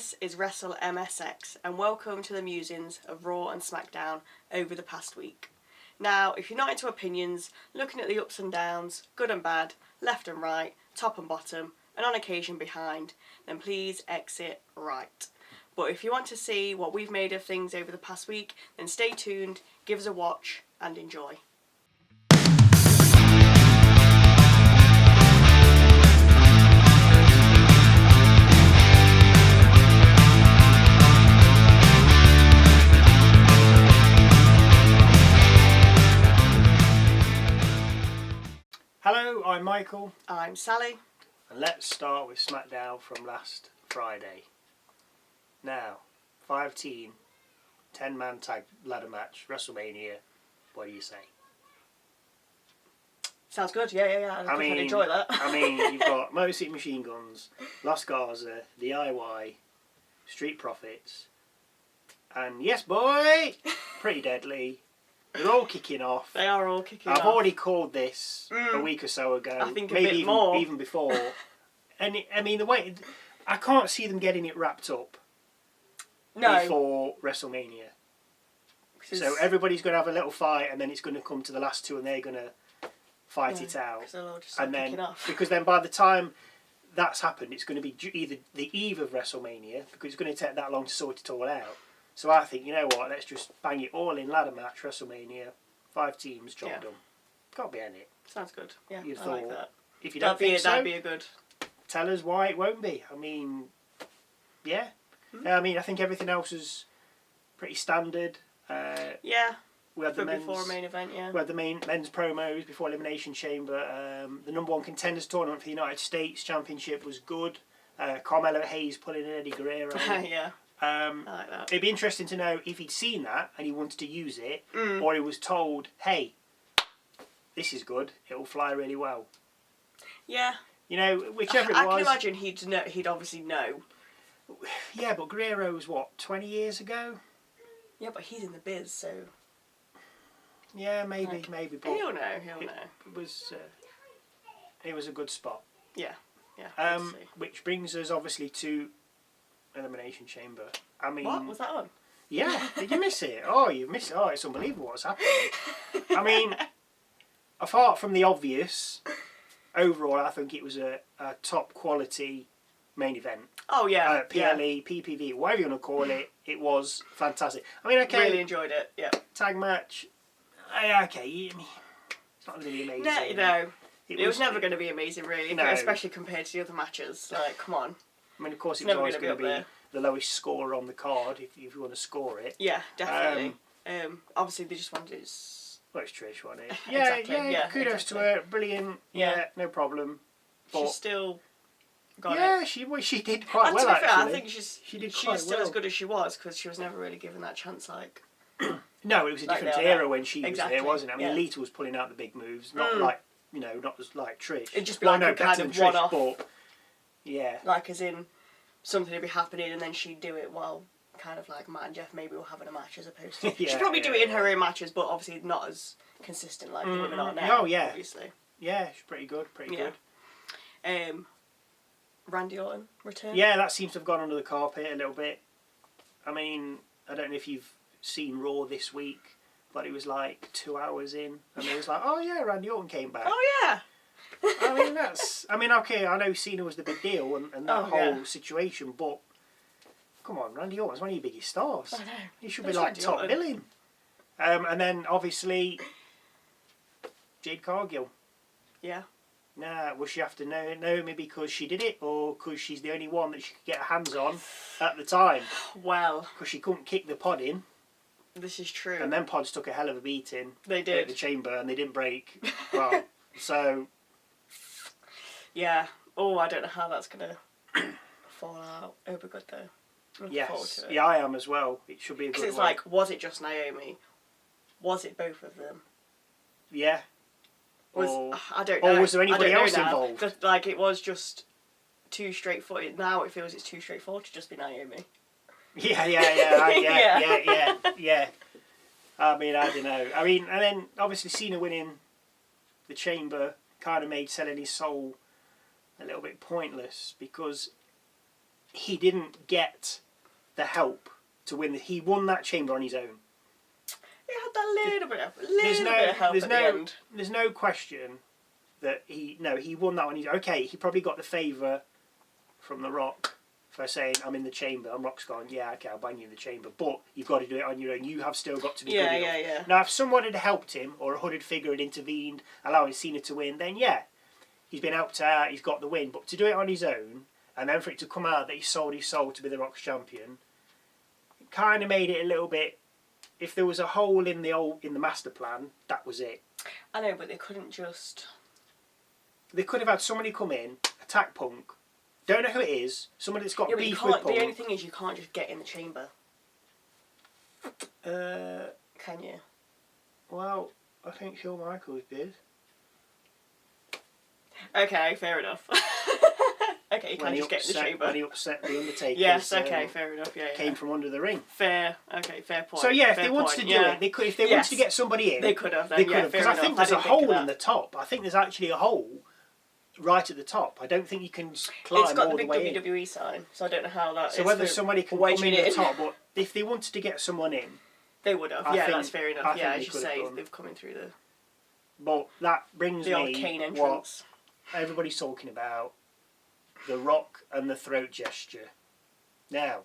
This is Wrestle MSX and welcome to the musings of Raw and SmackDown over the past week. Now, if you're not into opinions, looking at the ups and downs, good and bad, left and right, top and bottom, and on occasion behind, then please exit right. But if you want to see what we've made of things over the past week, then stay tuned, give us a watch, and enjoy. Hello, I'm Michael. I'm Sally. And let's start with SmackDown from last Friday. Now, 5-team, 10-man tag ladder match, WrestleMania. What do you say? Sounds good, yeah. I think I'd enjoy that. I mean, you've got Motor City Machine Guns, 𝘗𝗏𝗄𝗏, the IY, Street Profits, and yes boy, Pretty Deadly. They're all kicking off. They are all kicking off. I've already called this a week or so ago. I think maybe even before. And I mean, the way I can't see them getting it wrapped up before WrestleMania. So everybody's going to have a little fight, and then it's going to come to the last two, and they're going to fight it out. Just and then kicking off. Because then by the time that's happened, it's going to be either the eve of WrestleMania, because it's going to take that long to sort it all out. So I think, you know what, let's just bang it all in ladder match, WrestleMania, 5 teams, job done. Can't be in it. Sounds good. Yeah, You'd I thought, like that. If you don't think so, that'd be a good. Tell us why it won't be. I mean, yeah. I mean, I think everything else is pretty standard. Yeah. We had the men's, before main event, yeah. We had the men's promos before Elimination Chamber. The #1 contenders tournament for the United States Championship was good. Carmelo Hayes pulling in Eddie Guerrero. Yeah. I like that. It'd be interesting to know if he'd seen that and he wanted to use it, or he was told, hey, this is good, it'll fly really well. Yeah. You know, whichever it was. I can imagine he'd obviously know. Yeah, but Guerrero was, what, 20 years ago? Yeah, but he's in the biz, so... Yeah, maybe, but... He'll know. It was a good spot. Yeah. Which brings us, obviously, to Elimination Chamber. I mean... What? Was that on? Yeah. Did you miss it? Oh, you missed it. Oh, it's unbelievable what's happening. I mean, apart from the obvious, overall, I think it was a top quality main event. Oh, yeah. PLE, PPV, whatever you want to call it, it was fantastic. I mean, okay. Really enjoyed it, yeah. Tag match, okay, I mean, it's not going to be amazing. No. It was never going to be amazing, really, no. Especially compared to the other matches. Like, come on. I mean, of course, it was always going to be the lowest score on the card if you want to score it. Yeah, definitely. Obviously, they just wanted to... Well, it's Trish, wasn't it? Yeah, kudos to her. Brilliant. Yeah, no problem. But she still got it. Yeah, she did quite well, actually. I think she did she quite was still well. As good as she was, because she was never really given that chance, like... No, it was a different era when she was there, wasn't it? I mean, yeah. Lita was pulling out the big moves, not like, not as like Trish. It'd just be like a kind of one-off. But, yeah. Like, as in, something would be happening and then she'd do it while kind of like Matt and Jeff maybe were having a match as opposed to... she'd probably do it in her own matches, but obviously not as consistent like the women are now, obviously. Yeah, she's pretty good, good. Randy Orton return. Yeah, that seems to have gone under the carpet a little bit. I mean, I don't know if you've seen Raw this week, but it was like 2 hours in, and it was like, oh yeah, Randy Orton came back. Oh yeah. Okay, I know Cena was the big deal and that whole situation, but come on, Randy Orton's one of your biggest stars. I know. He should be like top billing. And then obviously Jade Cargill. Yeah. Nah, will she have to know me because she did it, or because she's the only one that she could get her hands on at the time? Well, because she couldn't kick the pod in. This is true. And then pods took a hell of a beating. They did. At the chamber, and they didn't break. Well, so... Yeah. Oh, I don't know how that's going to fall out. It'll be good, though. Yes. Yeah, I am as well. It should be a good one. Because it's like, was it just Naomi? Was it both of them? Yeah. I don't know. Or was there anybody else involved? Like, it was just too straightforward. Now it feels it's too straightforward to just be Naomi. Yeah. I mean, I don't know. I mean, and then obviously Cena winning the chamber kind of made selling his soul a little bit pointless because he didn't get the help to win. He won that chamber on his own. He had that little bit of help at the end. There's no question that he won that on his own. Okay, he probably got the favour from The Rock for saying, I'm in the chamber, and Rock's gone, yeah, okay, I'll bang you in the chamber, but you've got to do it on your own. You have still got to be good enough. Yeah. Now, if someone had helped him, or a hooded figure had intervened, allowing Cena to win, then yeah, he's been helped out, he's got the win. But to do it on his own, and then for it to come out that he sold his soul to be The Rock's champion, it kind of made it a little bit, if there was a hole in the master plan, that was it. I know, but they couldn't just... They could have had somebody come in, attack Punk, don't know who it is, somebody that's got beef with Punk. The only thing is you can't just get in the chamber. Can you? Well, I think 𝗄𝗵𝗶𝗀 did. Okay, fair enough. Okay, you can't just get in the chamber. When he upset the Undertaker. Yes, okay, fair enough. Yeah. Came from under the ring. Fair. Okay, fair point. So yeah, if fair they wanted to do it, they could. If they wanted to get somebody in, they could have. They could have. Because I think there's a hole in the the top. I think there's actually a hole right at the top. I don't think you can climb all the way in. It's got the big WWE sign, so I don't know how that is. So whether somebody can come in at the top, but if they wanted to get someone in, they would have. Yeah, that's fair enough. Yeah, as you say, they've come in through the. But that brings the old Kane entrance. What everybody's talking about. The Rock and the throat gesture. Now,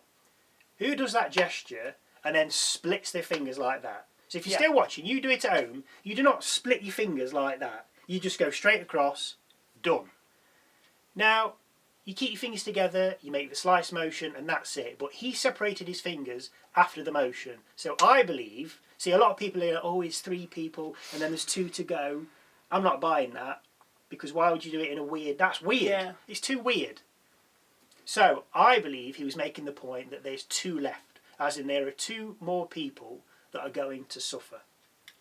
who does that gesture and then splits their fingers like that? So if you're still watching, you do it at home. You do not split your fingers like that. You just go straight across, done. Now, you keep your fingers together, you make the slice motion, and that's it. But he separated his fingers after the motion. So I believe, see, a lot of people are like, oh, it's 3 people, and then there's 2 to go. I'm not buying that. Because why would you do it in a weird... That's weird. Yeah. It's too weird. So, I believe he was making the point that there's 2 left. As in, there are 2 more people that are going to suffer.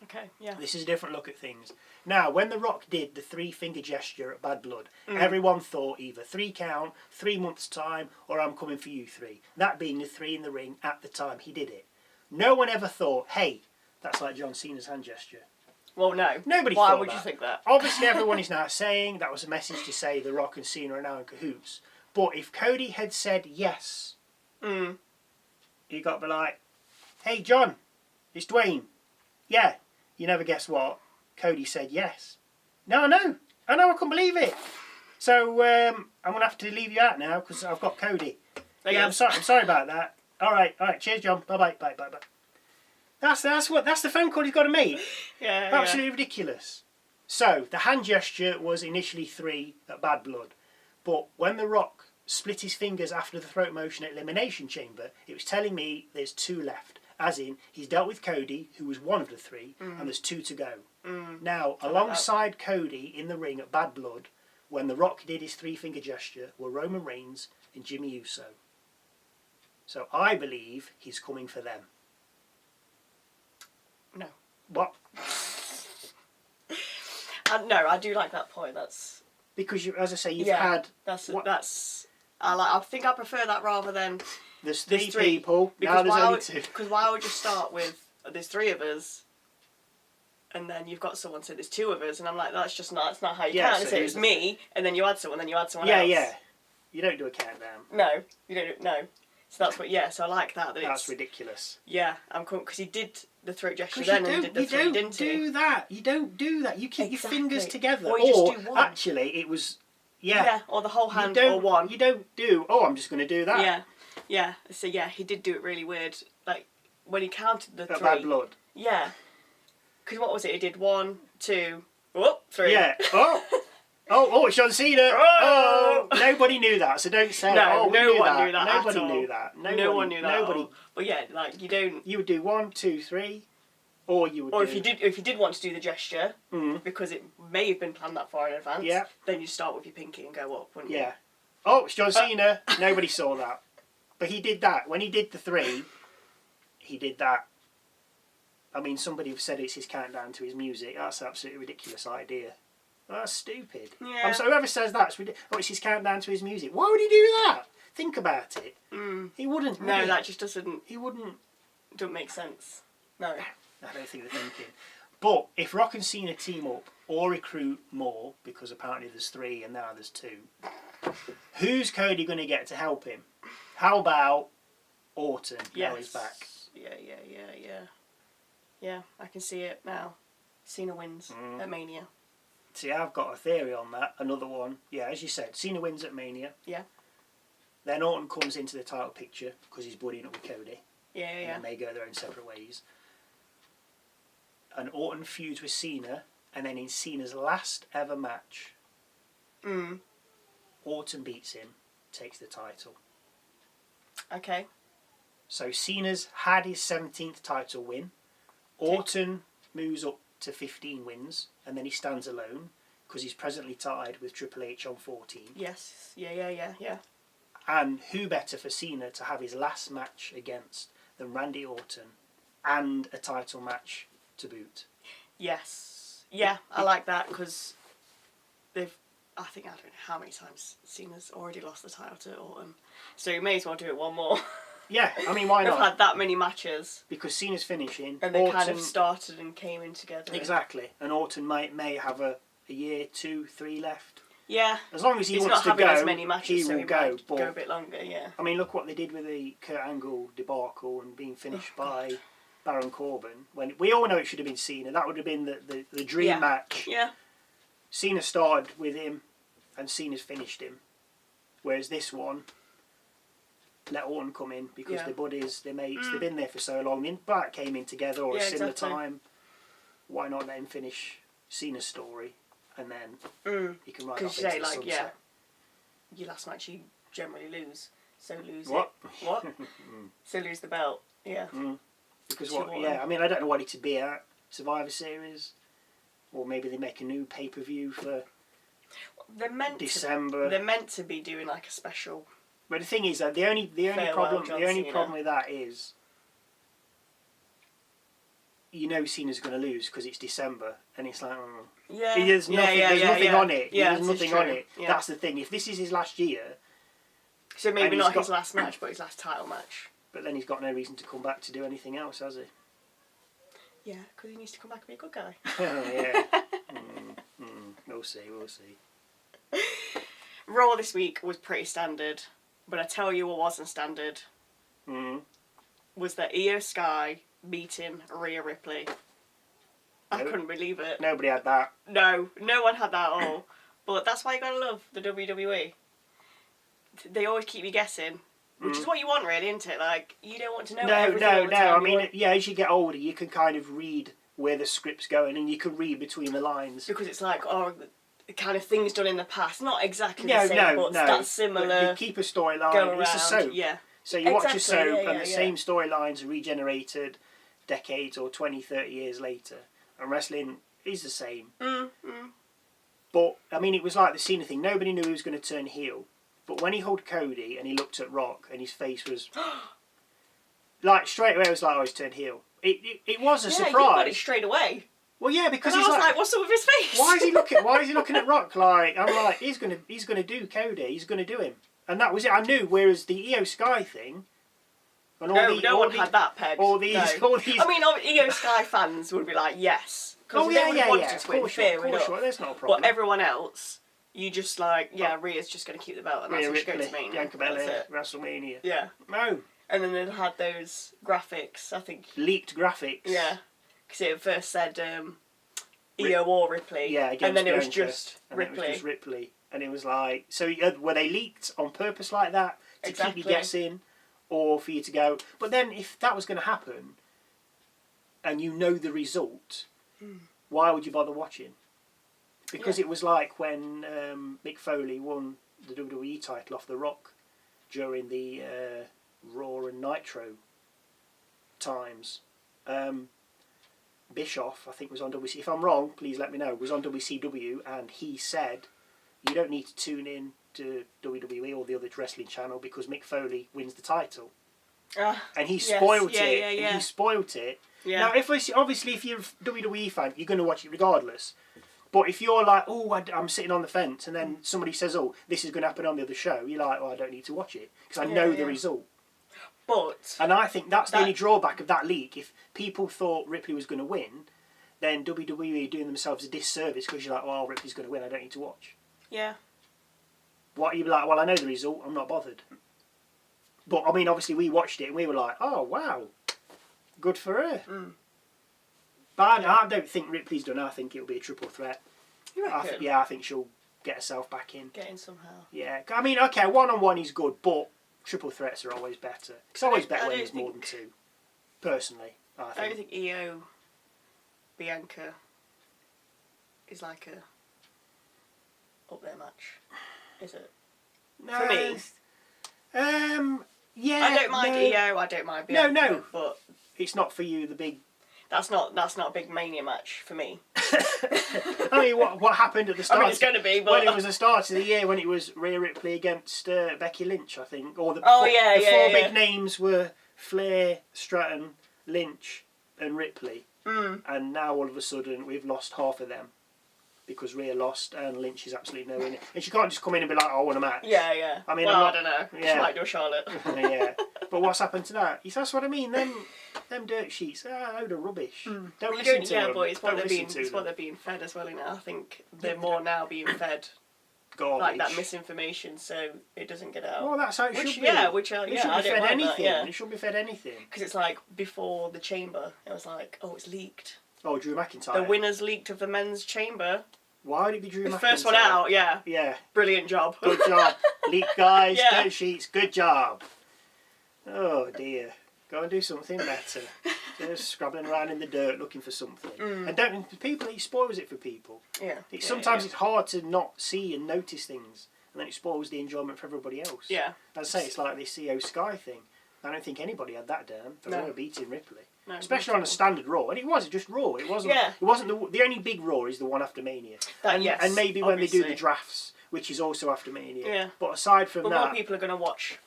Okay, yeah. This is a different look at things. Now, when The Rock did the 3-finger gesture at Bad Blood, everyone thought either 3 count, 3 months' time, or I'm coming for you 3. That being the 3 in the ring at the time he did it. No one ever thought, hey, that's like John Cena's hand gesture. Well, no. Nobody Why thought would that. you think that? Obviously, everyone is now saying that was a message to say The Rock and Cena are now in cahoots. But if Cody had said yes, you got to be like, hey, John, it's Dwayne. Yeah, you never guess what? Cody said yes. No, I know, I couldn't believe it. So I'm going to have to leave you out now because I've got Cody. I'm sorry about that. All right, cheers, John. Bye. That's the phone call he's got to make. Yeah. Absolutely ridiculous. So the hand gesture was initially 3 at Bad Blood, but when The Rock split his fingers after the throat motion at Elimination Chamber, it was telling me there's 2 left. As in, he's dealt with Cody, who was one of the 3, and there's 2 to go. Now, alongside Cody in the ring at Bad Blood, when The Rock did his 3-finger gesture, were Roman Reigns and Jimmy Uso. So I believe he's coming for them. No. What? No, I do like that point. That's because as I say, you've had. I think I prefer that rather than. There's 3 people. Now there's only 2. Because why would you start with there's 3 of us, and then you've got someone say there's 2 of us, and I'm like that's not how you count. So it's me, and then you add someone, then you add someone else. Yeah. You don't do a countdown. No, you don't. No. So that's what. Yeah. So I like that. That's ridiculous. Yeah, I'm cool because he did the throat gesture then and did the 3, didn't he? You don't do that. You keep your fingers together. Or you just do one. Actually, it was. Yeah, or the whole hand or one. You don't do. Oh, I'm just going to do that. Yeah. So yeah, he did do it really weird. Like when he counted the 3. Bad Blood. Yeah. Because what was it? He did 1, 2, 3. Yeah. Oh, it's John Cena. Oh, nobody knew that, so don't say. No, no one knew that. Nobody knew that. No one knew that. Nobody. But yeah, like you don't. You would do 1, 2, 3, or you would. Or if you did want to do the gesture, because it may have been planned that far in advance. Yeah. Then you start with your pinky and go up, wouldn't you? Yeah. Oh, it's John Cena. Nobody saw that, but he did that when he did the 3. He did that. I mean, somebody said it's his countdown to his music. That's an absolutely ridiculous idea. That's stupid. Yeah. So whoever says that's ridiculous. Oh, it's his countdown to his music. Why would he do that? Think about it. He wouldn't. No, that just doesn't. He wouldn't. Don't make sense. No. I don't think they're thinking. But if Rock and Cena team up or recruit more, because apparently there's 3 and now there's 2, Who's Cody going to get to help him? How about Orton? Yes. Now he's back. Yeah, I can see it now. Cena wins at Mania. See, I've got a theory on that. Another one. Yeah, as you said, Cena wins at Mania. Yeah. Then Orton comes into the title picture because he's buddying up with Cody. Yeah. And then they go their own separate ways. And Orton feuds with Cena, and then in Cena's last ever match, Orton beats him, takes the title. Okay. So Cena's had his 17th title win. Orton moves up to 15 wins, and then he stands alone because he's presently tied with 𝗵𝗵𝗆 on 14. Yes. Yeah. And who better for Cena to have his last match against than Randy Orton, and a title match to boot? Yes. Yeah, I like that because I don't know how many times Cena's already lost the title to Orton. So you may as well do it one more. Yeah, I mean, why not? They've had that many matches. Because Cena's finishing. And they kind of started and came in together. Exactly. And Orton may have a year, 2, 3 left. Yeah. As long as he wants not to having go, as many matches, he will go. But go a bit longer, yeah. I mean, look what they did with the 𝗘𝗵𝗶𝗀 debacle and being finished by Baron Corbin. When we all know it should have been Cena. That would have been the dream match. Yeah. Cena started with him, and Cena's finished him. Whereas this one, let Orton come in because they're buddies, they're mates, they've been there for so long. Then Bart came in together or a similar time. Why not let him finish Cena's story, and then he can ride off into the sunset. Your last match you generally lose, so lose what? it. What? So lose the belt. Yeah. Because what? Yeah, I mean, I don't know what it to be at Survivor Series, or maybe they make a new pay-per-view for December. They're meant to be doing like a special. But the thing is that the only problem with that is, you know, Cena's going to lose because it's December, and it's like, there's nothing on it. Yeah, there's nothing on it. Yeah. That's the thing. If this is his last year, so maybe not his last match, but his last title match. But then he's got no reason to come back to do anything else, has he? Yeah, because he needs to come back and be a good guy. Yeah. We'll see. Raw this week was pretty standard, but I tell you what wasn't standard. Was that IYO SKY beating Rhea Ripley. I couldn't believe it. Nobody had that. No one had that at all. But that's why you gotta love the WWE. They always keep you guessing. Which is what you want, really, isn't it? Like, you don't want to know everything all the time. I mean, as you get older, you can kind of read where the script's going, and you can read between the lines. Because it's like, the kind of things done in the past. Not exactly the same, but that's similar. But you keep a storyline. It's a soap. Yeah. So you watch a soap, and the same storylines are regenerated decades or 20, 30 years later. And wrestling is the same. But, I mean, it was like the Cena thing. Nobody knew he was going to turn heel. But when he hugged Cody and he looked at Rock and his face was... like, straight away, it was like, he's turned heel. It was a surprise. Yeah, you got it straight away. Well, yeah, because and he's I was like, what's up with his face? Why is he looking at Rock? Like, I'm like, he's gonna do Cody. He's gonna do him. And that was it. I knew. Whereas the IYO SKY thing... And no one had that pegged. All these... I mean, IYO SKY fans would be like, yes. Oh, yeah. Of course, sure. There's no problem. But everyone else... You just like, Rhea's just going to keep the belt and that's what she goes to Mania. 𝗘𝗵𝗆𝗆𝗀, WrestleMania. Yeah. No. And then they had those graphics, I think. Leaked graphics. Yeah. Because it first said IYO or Ripley. Yeah, and then it was just Ripley. And it was like, so were they leaked on purpose like that to keep you guessing or for you to go? But then if that was going to happen and you know the result, why would you bother watching? Because it was like when Mick Foley won the WWE title off The Rock during the Raw and Nitro times. Bischoff, I think, was on WCW. If I'm wrong, please let me know. Was on WCW, and he said, "You don't need to tune in to WWE or the other wrestling channel because Mick Foley wins the title." And he spoiled it. And he spoiled it. Yeah. Now, obviously, if you're a WWE fan, you're going to watch it regardless. But if you're like, I'm sitting on the fence, and then somebody says, this is going to happen on the other show, you're like, I don't need to watch it because I know the result. And I think that's the only drawback of that leak. If people thought Ripley was going to win, then WWE are doing themselves a disservice because you're like, Ripley's going to win, I don't need to watch. Yeah. what you'd be like, well, I know the result, I'm not bothered. But, I mean, obviously we watched it and we were like, oh, wow, good for her. But I don't think Ripley's done. I think it'll be a triple threat. You reckon? I think she'll get herself back in. Get in somehow. Yeah, I mean, okay, one-on-one is good, but triple threats are always better. It's always better when there's more than two, personally, I think. I don't think 𝗖𝗵𝗶𝗴 is like a up there match, is it? No. For me. Yeah. I don't mind 𝗖𝗵, I don't mind Bianca. No. But it's not for you, the big... That's not a big Mania match for me. I mean, what happened at the start? I mean, it's going to be, but... When it was the start of the year, when it was Rhea Ripley against Becky Lynch, I think. Or the four big names were Flair, Stratton, Lynch and Ripley. And now, all of a sudden, we've lost half of them. Because Rhea lost and Lynch is absolutely nowhere in it. And she can't just come in and be like, oh, I want a match. Yeah. I mean, I don't know. Yeah. She might do a Charlotte. Yeah. But what's happened to that? That's what I mean. Them dirt sheets, a load of rubbish. Don't listen to them. Yeah, but it's what they're being fed as well. I think they're more now being fed garbage. Like that misinformation, so it doesn't get out. Well, that's how it should be. Yeah, it shouldn't be fed anything. It shouldn't be fed anything. Because it's like before the chamber, it was like, oh, it's leaked. Oh, Drew McIntyre. The winners leaked of the men's chamber. Why would it be Drew McIntyre? The first one out, yeah. Yeah. Brilliant job. Good job. Leak guys, dirt sheets, good job. Oh dear. Go and do something better. Just scrabbling around in the dirt looking for something. And it spoils it for people. Yeah. Sometimes it's hard to not see and notice things, and then it spoils the enjoyment for everybody else. Yeah. As I say, it's like this IYO SKY thing. I don't think anybody had that down for her beating Ripley. No, especially on a standard Raw, and it was just Raw. It wasn't. Yeah. It wasn't the only big Raw is the one after Mania. And maybe when they do the drafts, which is also after Mania. Yeah. But aside from that, more people are going to watch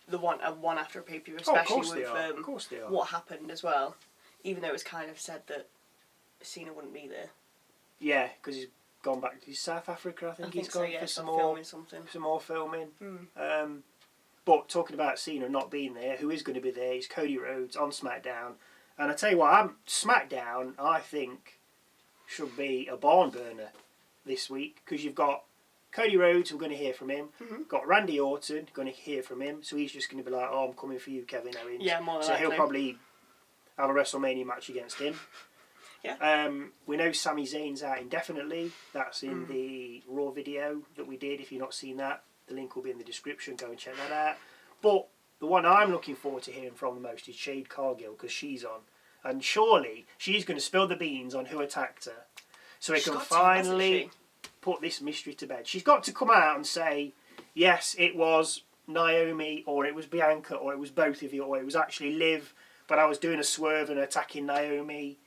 the one after a pay-per-view, especially with what happened as well. Even though it was kind of said that Cena wouldn't be there. Yeah, because he's gone back to South Africa. I think he's gone for some more filming. But talking about Cena not being there, who is going to be there is Cody Rhodes on SmackDown. And I tell you what, SmackDown, I think, should be a barn burner this week. Because you've got Cody Rhodes, we're going to hear from him. Got Randy Orton, going to hear from him. So he's just going to be like, oh, I'm coming for you, Kevin Owens. Yeah, more than So he'll probably have a WrestleMania match against him. Yeah. We know Sami Zayn's out indefinitely. That's in the Raw video that we did. If you've not seen that, the link will be in the description. Go and check that out. But the one I'm looking forward to hearing from the most is Jade Cargill, because she's on. And surely she's going to spill the beans on who attacked her. So he can finally put this mystery to bed. She's got to come out and say, yes, it was Naomi, or it was Bianca, or it was both of you, or it was actually Liv, but I was doing a swerve and attacking Naomi.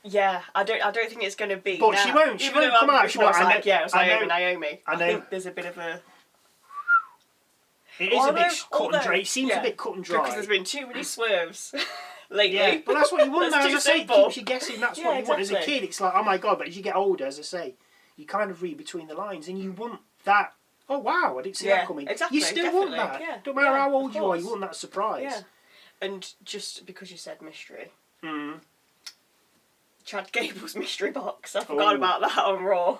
Yeah, I don't think it's going to be. But she won't come out. She'll be like, it was Naomi. I think there's a bit of a... It is a bit cut and dry. It seems a bit cut and dry. Because there's been too many swerves lately. Yeah, but that's what you want now. As I say, it keeps you guessing. That's what you want. As a exactly. kid, it's like, oh my God. But as you get older, as I say, you kind of read between the lines and you want that, oh wow, I didn't see that coming. Exactly, you still want that. Yeah. Don't matter how old you are, you want that surprise. Yeah. And just because you said mystery. Chad Gable's mystery box. I forgot about that on Raw.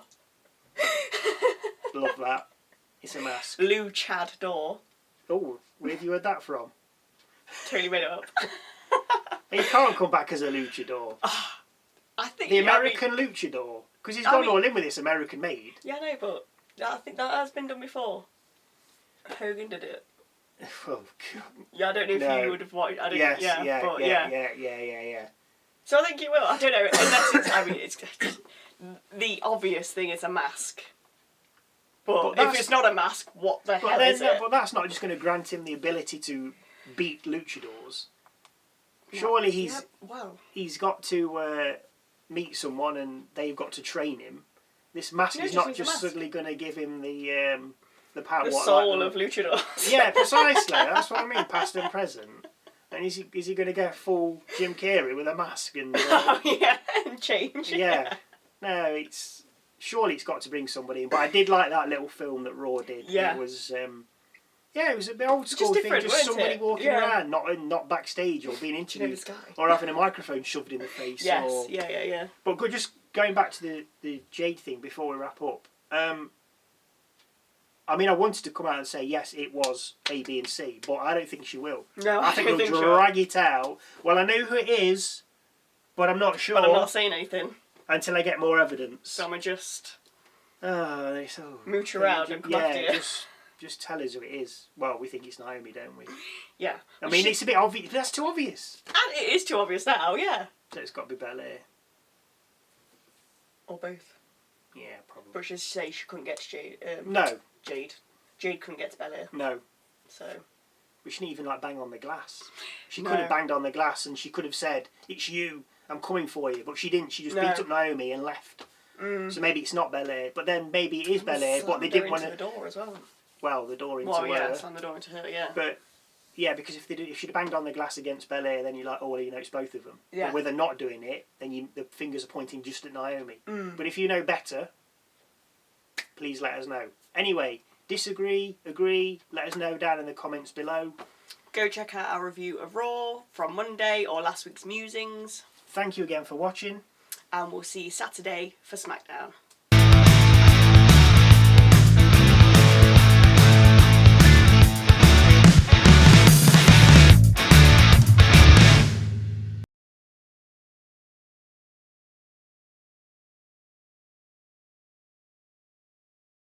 Love that. It's a mask. Lou Chad Door. Oh, where have you heard that from? Totally made it up. He can't come back as a luchador. I think the American luchador, because he's gone all in with this American made. Yeah, I know, but I think that has been done before. Hogan did it. Oh God. Yeah, I don't know if you would have watched. Yeah. So I think it will. I don't know. Unless it's, I mean, it's the obvious thing is a mask. But if it's not a mask, what the hell is it? But that's not just going to grant him the ability to beat luchadors. Surely he's got to meet someone and they've got to train him. This mask is not just suddenly going to give him the power. The soul of luchadors. Yeah, precisely. That's what I mean, past and present. And is he going to go full Jim Carrey with a mask and? And change. Yeah. No, surely it's got to bring somebody in. But I did like that little film that Raw did. Yeah. It was. It was a bit old school thing, just somebody walking around, not backstage or being interviewed, or having a microphone shoved in the face. Yes, yeah. But just going back to the Jade thing before we wrap up, I I mean, I wanted to come out and say, yes, it was A, B and C, but I don't think she will. No, I think they'll drag it out. Well, I know who it is, but I'm not sure. But I'm not saying anything. Until I get more evidence. So I'm just... Oh, they so... mooch around and come after you. Just tell us who it is. Well, we think it's Naomi, don't we? Yeah. I mean, it's a bit obvious. That's too obvious. And it is too obvious now, yeah. So it's got to be Belair. Or both. Yeah, probably. But she'd say she couldn't get to Jade. No. Jade. Jade couldn't get to Belair. No. So... We shouldn't even, bang on the glass. She could have banged on the glass and she could have said, it's you, I'm coming for you. But she didn't. She just beat up Naomi and left. So maybe it's not Belair. But then maybe it is Belair, but they didn't want to... the door as well. Well, the door into her. her. Well, yeah, slam the door into her, yeah. But, yeah, because if she'd have banged on the glass against Belair, then you're like, oh, well, it's both of them. Yeah. But with her not doing it, then the fingers are pointing just at Naomi. But if you know better, please let us know. Anyway, disagree, agree, let us know down in the comments below. Go check out our review of Raw from Monday or last week's Musings. Thank you again for watching. And we'll see you Saturday for SmackDown.